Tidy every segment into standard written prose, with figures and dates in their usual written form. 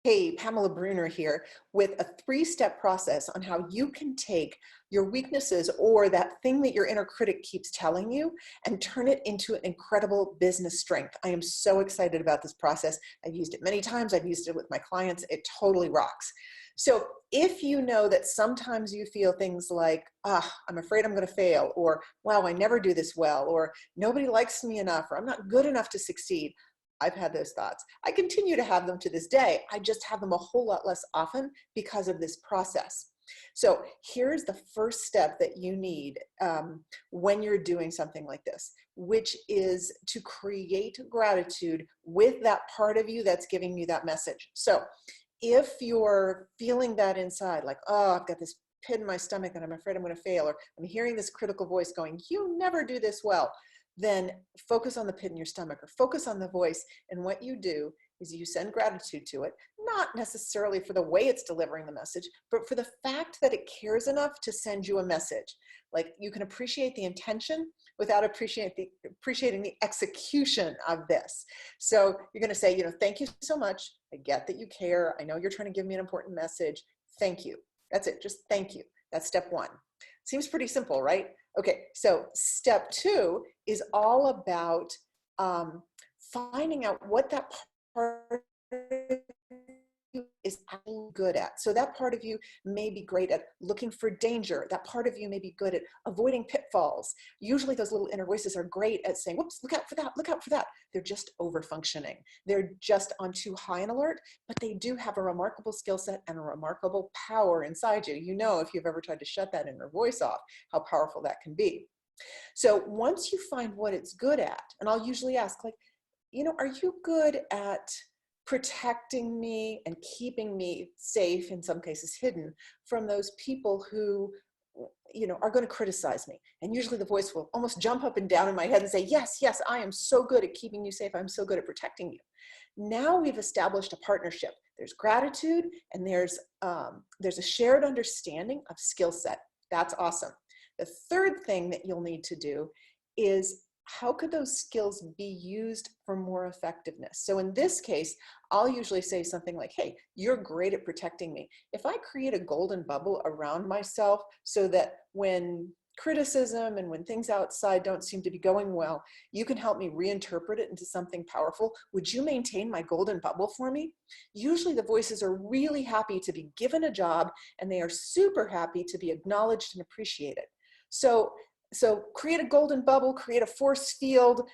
Hey, Pamela Bruner here with a 3-step process on how you can take your weaknesses or that thing that your inner critic keeps telling you and turn it into an incredible business strength. I am so excited about this process. I've used it many times. I've used it with my clients. It totally rocks. So if you know that sometimes you feel things like, I'm afraid I'm going to fail, or wow, I never do this well, or nobody likes me enough, or I'm not good enough to succeed. I've had those thoughts. I continue to have them to this day. I just have them a whole lot less often because of this process. So here's the first step that you need when you're doing something like this, which is to create gratitude with that part of you that's giving you that message. So if you're feeling that inside, like, oh, I've got this pit in my stomach and I'm afraid I'm going to fail, or I'm hearing this critical voice going, you never do this well, then focus on the pit in your stomach or focus on the voice. And what you do is you send gratitude to it, not necessarily for the way it's delivering the message, but for the fact that it cares enough to send you a message. Like, you can appreciate the intention without appreciating the execution of this. So you're going to say, thank you so much. I get that you care. I know you're trying to give me an important message. Thank you. That's it. Just thank you. That's step one. Seems pretty simple, right? Okay, so step two is all about finding out what that part of you is actually good at. So that part of you may be great at looking for danger. That part of you may be good at avoiding pitfalls. Usually those little inner voices are great at saying, whoops, look out for that, look out for that. They're just over-functioning. They're just on too high an alert, but they do have a remarkable skill set and a remarkable power inside you. You know, if you've ever tried to shut that inner voice off, how powerful that can be. So once you find what it's good at, and I'll usually ask, like, are you good at protecting me and keeping me safe, in some cases hidden, from those people who are going to criticize me? And usually the voice will almost jump up and down in my head and say, yes, yes, I am so good at keeping you safe. I'm so good at protecting you. Now we've established a partnership. There's gratitude and there's a shared understanding of skill set. That's awesome. The third thing that you'll need to do is, how could those skills be used for more effectiveness? So in this case, I'll usually say something like, hey, you're great at protecting me. If I create a golden bubble around myself so that when criticism and when things outside don't seem to be going well, you can help me reinterpret it into something powerful, would you maintain my golden bubble for me? Usually the voices are really happy to be given a job, and they are super happy to be acknowledged and appreciated. So create a golden bubble, create a force field,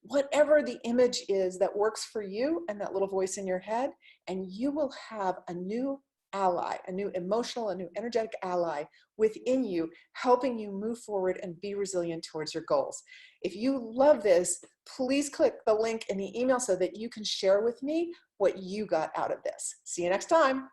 whatever the image is that works for you and that little voice in your head, and you will have a new ally, a new emotional, a new energetic ally within you, helping you move forward and be resilient towards your goals. If you love this, please click the link in the email so that you can share with me what you got out of this. See you next time.